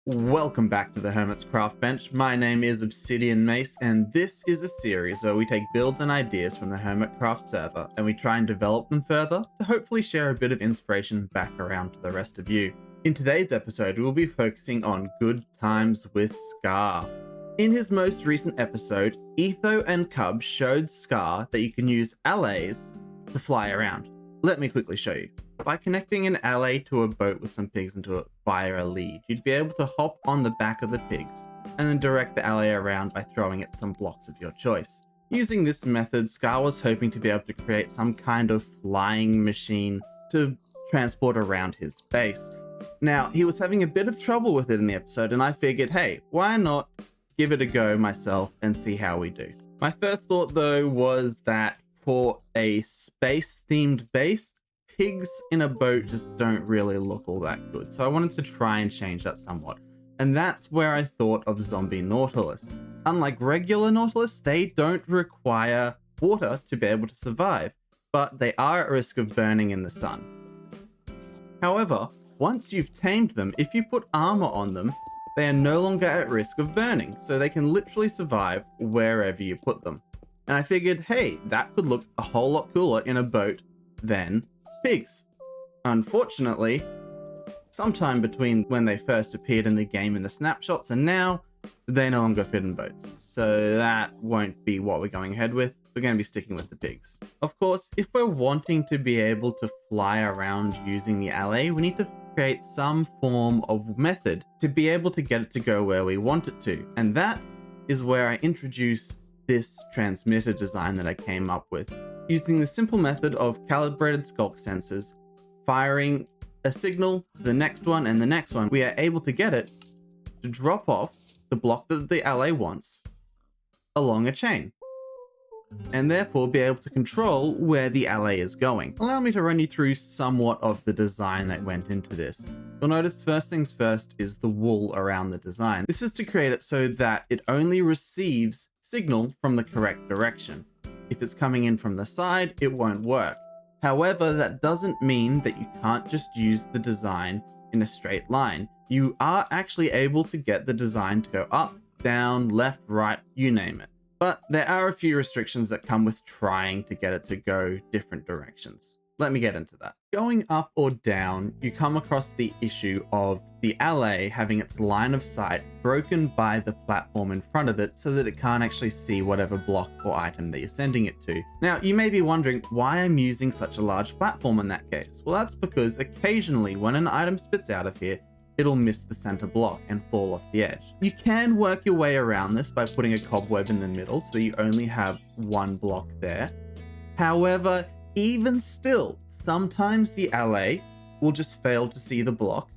Welcome back to the Hermit's Craftbench. My name is Obsidian Mace, and this is a series where we take builds and ideas from the Hermitcraft server and we try and develop them further to hopefully share a bit of inspiration back around to the rest of you. In today's episode, we'll be focusing on good times with Scar. In his most recent episode, Etho and Cub showed Scar that you can use allays to fly around. Let me quickly show you. By connecting an allay to a boat with some pigs into it via a lead, you'd be able to hop on the back of the pigs and then direct the allay around by throwing it some blocks of your choice. Using this method, Scar was hoping to be able to create some kind of flying machine to transport around his base. Now, he was having a bit of trouble with it in the episode, and I figured, hey, why not give it a go myself and see how we do. My first thought though was that for a space-themed base, pigs in a boat just don't really look all that good. So I wanted to try and change that somewhat. And that's where I thought of Zombie Nautilus. Unlike regular Nautilus, they don't require water to be able to survive, but they are at risk of burning in the sun. However, once you've tamed them, if you put armor on them, they are no longer at risk of burning, so they can literally survive wherever you put them. And I figured, hey, that could look a whole lot cooler in a boat than pigs. Unfortunately, sometime between when they first appeared in the game in the snapshots and now, they no longer fit in boats. So that won't be what we're going ahead with. We're going to be sticking with the pigs. Of course, if we're wanting to be able to fly around using the allay, we need to create some form of method to be able to get it to go where we want it to. And that is where I introduce this transmitter design that I came up with. Using the simple method of calibrated skulk sensors, firing a signal to the next one and the next one, we are able to get it to drop off the block that the allay wants along a chain, and therefore be able to control where the allay is going. Allow me to run you through somewhat of the design that went into this. You'll notice first things first is the wool around the design. This is to create it so that it only receives signal from the correct direction. If it's coming in from the side, it won't work. However, that doesn't mean that you can't just use the design in a straight line. You are actually able to get the design to go up, down, left, right, you name it. But there are a few restrictions that come with trying to get it to go different directions. Let me get into that. Going up or down, you come across the issue of the allay having its line of sight broken by the platform in front of it so that it can't actually see whatever block or item that you're sending it to. Now, you may be wondering why I'm using such a large platform in that case. Well, that's because occasionally when an item spits out of here, it'll miss the center block and fall off the edge. You can work your way around this by putting a cobweb in the middle so you only have one block there. However, even still, sometimes the allay will just fail to see the block.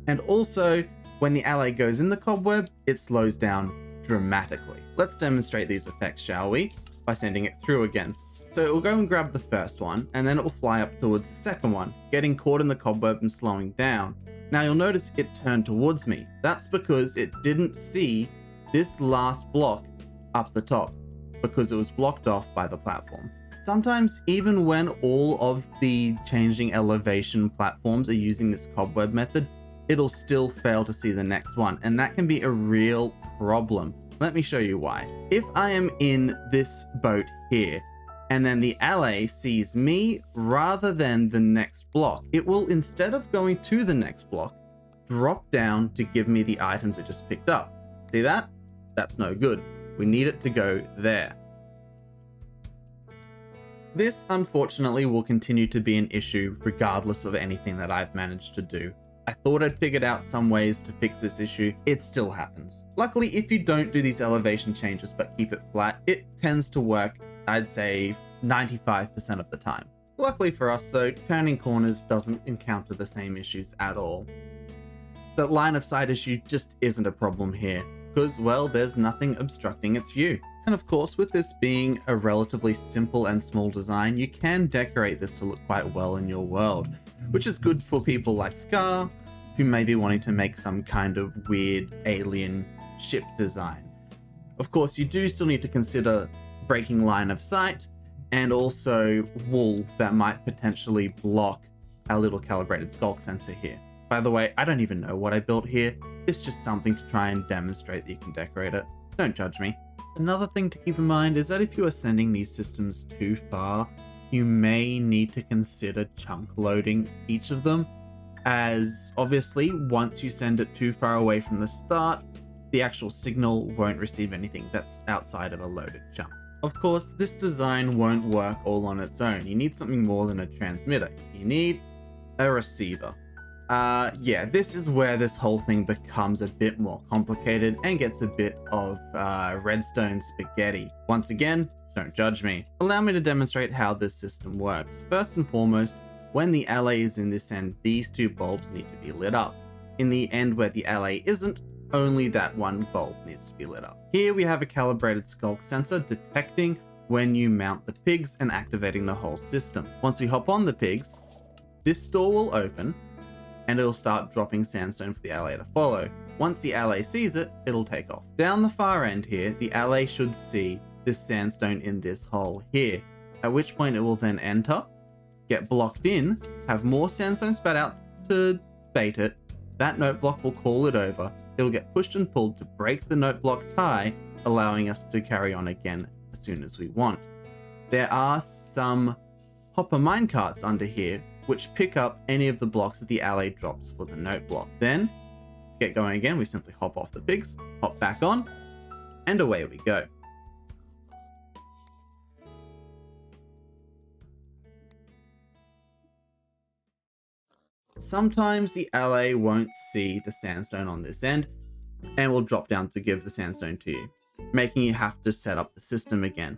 And also, when the allay goes in the cobweb, it slows down dramatically. Let's demonstrate these effects, shall we? By sending it through again. So it will go and grab the first one, and then it will fly up towards the second one, getting caught in the cobweb and slowing down. Now you'll notice it turned towards me. That's because it didn't see this last block up the top, because it was blocked off by the platform. Sometimes, even when all of the changing elevation platforms are using this cobweb method, it'll still fail to see the next one, and that can be a real problem. Let me show you why. If I am in this boat here, and then the allay sees me rather than the next block, it will, instead of going to the next block, drop down to give me the items it just picked up. See that? That's no good. We need it to go there. This, unfortunately, will continue to be an issue regardless of anything that I've managed to do. I thought I'd figured out some ways to fix this issue. It still happens. Luckily, if you don't do these elevation changes but keep it flat, it tends to work, I'd say, 95% of the time. Luckily for us though, turning corners doesn't encounter the same issues at all. The line of sight issue just isn't a problem here, because, well, there's nothing obstructing its view. And of course, with this being a relatively simple and small design, you can decorate this to look quite well in your world, which is good for people like Scar, who may be wanting to make some kind of weird alien ship design. Of course, you do still need to consider breaking line of sight and also wool that might potentially block our little calibrated skulk sensor here. By the way, I don't even know what I built here. It's just something to try and demonstrate that you can decorate it. Don't judge me. Another thing to keep in mind is that if you are sending these systems too far, you may need to consider chunk loading each of them, as obviously once you send it too far away from the start, the actual signal won't receive anything that's outside of a loaded chunk. Of course, this design won't work all on its own. You need something more than a transmitter. You need a receiver. Yeah, this is where this whole thing becomes a bit more complicated and gets a bit of redstone spaghetti. Once again, don't judge me. Allow me to demonstrate how this system works. First and foremost, when the allay is in this end, these two bulbs need to be lit up. In the end where the allay isn't, only that one bulb needs to be lit up. Here we have a calibrated skulk sensor detecting when you mount the pigs and activating the whole system. Once we hop on the pigs, this door will open and it'll start dropping sandstone for the allay to follow. Once the allay sees it, it'll take off. Down the far end here, the allay should see this sandstone in this hole here, at which point it will then enter, get blocked in, have more sandstone spat out to bait it. That note block will call it over. It'll get pushed and pulled to break the note block tie, allowing us to carry on again as soon as we want. There are some hopper minecarts under here which pick up any of the blocks that the allay drops for the note block. Then, to get going again, we simply hop off the pigs, hop back on, and away we go. Sometimes the allay won't see the sandstone on this end and will drop down to give the sandstone to you, making you have to set up the system again.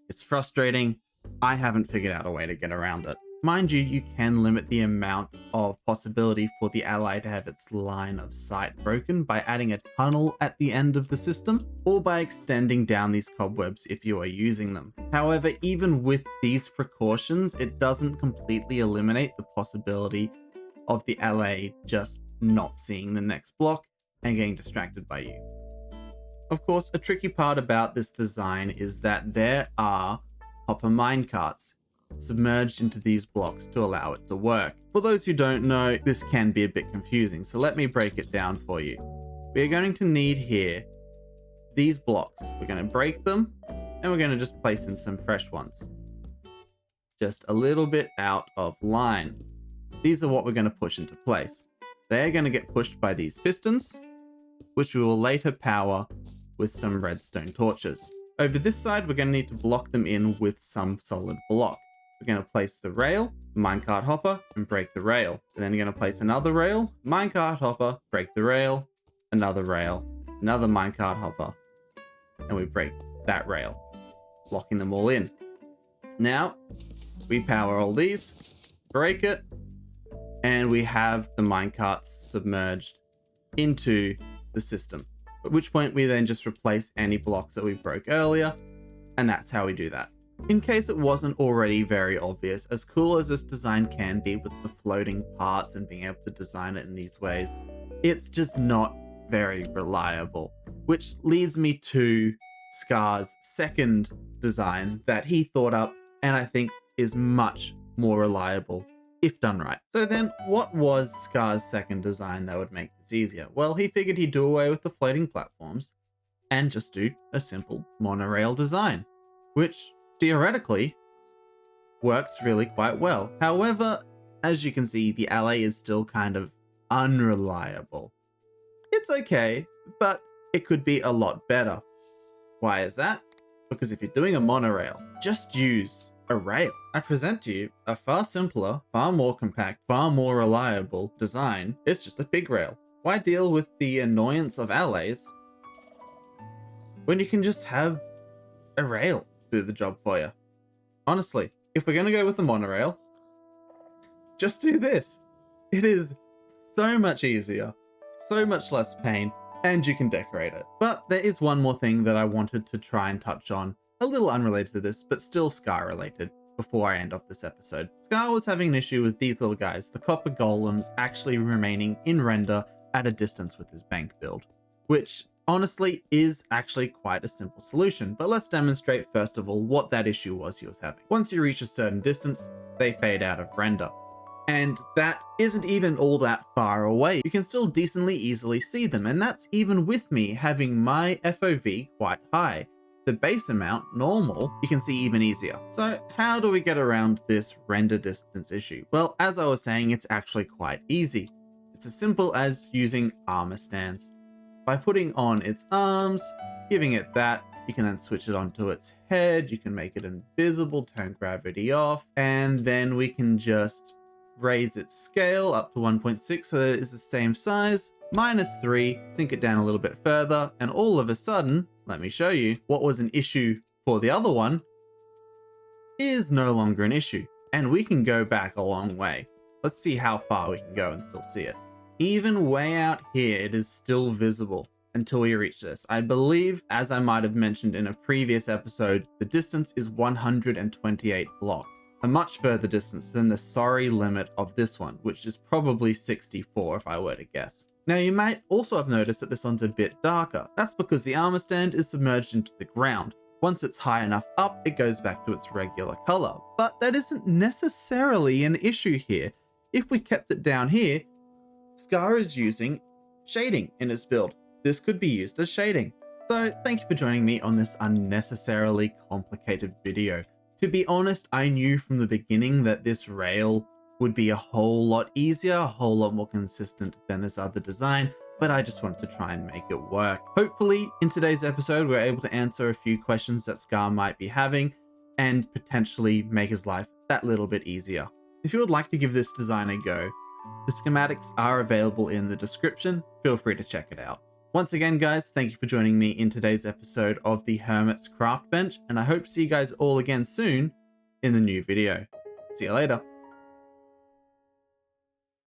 It's frustrating. I haven't figured out a way to get around it. Mind you, you can limit the amount of possibility for the allay to have its line of sight broken by adding a tunnel at the end of the system, or by extending down these cobwebs if you are using them. However, even with these precautions, it doesn't completely eliminate the possibility of the allay just not seeing the next block and getting distracted by you. Of course, a tricky part about this design is that there are hopper minecarts submerged into these blocks to allow it to work. For those who don't know, this can be a bit confusing, so let me break it down for you. We are going to need here these blocks. We're going to break them and we're going to just place in some fresh ones. Just a little bit out of line. These are what we're going to push into place. They are going to get pushed by these pistons, which we will later power with some redstone torches. Over this side, we're going to need to block them in with some solid block. We're going to place the rail, minecart hopper, and break the rail. And then you're going to place another rail, minecart hopper, break the rail, another minecart hopper, and we break that rail, locking them all in. Now, we power all these, break it, and we have the minecarts submerged into the system. At which point we then just replace any blocks that we broke earlier, and that's how we do that. In case it wasn't already very obvious, as cool as this design can be with the floating parts and being able to design it in these ways, it's just not very reliable. Which leads me to Scar's second design that he thought up and I think is much more reliable if done right. So then, what was Scar's second design that would make this easier? Well, he figured he'd do away with the floating platforms and just do a simple monorail design, which theoretically works really quite well. However, as you can see, the allay is still kind of unreliable. It's okay, but it could be a lot better. Why is that? Because if you're doing a monorail, just use a rail. I present to you a far simpler, far more compact, far more reliable design. It's just a pig rail. Why deal with the annoyance of allays when you can just have a rail do the job for you? Honestly, if we're going to go with the monorail, just do this. It is so much easier, so much less pain, and you can decorate it. But there is one more thing that I wanted to try and touch on, a little unrelated to this, but still Scar related, before I end off this episode. Scar was having an issue with these little guys, the copper golems, actually remaining in render at a distance with his bank build, which honestly is actually quite a simple solution. But let's demonstrate first of all what that issue was he was having. Once you reach a certain distance, they fade out of render. And that isn't even all that far away. You can still decently easily see them, and that's even with me having my FOV quite high. The base amount, normal, you can see even easier. So how do we get around this render distance issue? Well, as I was saying, it's actually quite easy. It's as simple as using armor stands. By putting on its arms, giving it that, you can then switch it onto its head, you can make it invisible, turn gravity off, and then we can just raise its scale up to 1.6 so that it is the same size, -3, sink it down a little bit further, and all of a sudden, let me show you, what was an issue for the other one is no longer an issue. And we can go back a long way. Let's see how far we can go and still see it. Even way out here, it is still visible until we reach this. I believe, as I might have mentioned in a previous episode, the distance is 128 blocks. A much further distance than the sorry limit of this one, which is probably 64 if I were to guess. Now you might also have noticed that this one's a bit darker. That's because the armor stand is submerged into the ground. Once it's high enough up, it goes back to its regular color. But that isn't necessarily an issue here. If we kept it down here, Scar is using shading in his build. This could be used as shading. So thank you for joining me on this unnecessarily complicated video. To be honest, I knew from the beginning that this rail would be a whole lot easier, a whole lot more consistent than this other design, but I just wanted to try and make it work. Hopefully in today's episode, we're able to answer a few questions that Scar might be having and potentially make his life that little bit easier. If you would like to give this design a go, the schematics are available in the description. Feel free to check it out. Once again, guys, thank you for joining me in today's episode of the Hermit's Craftbench, and I hope to see you guys all again soon in the new video. See you later.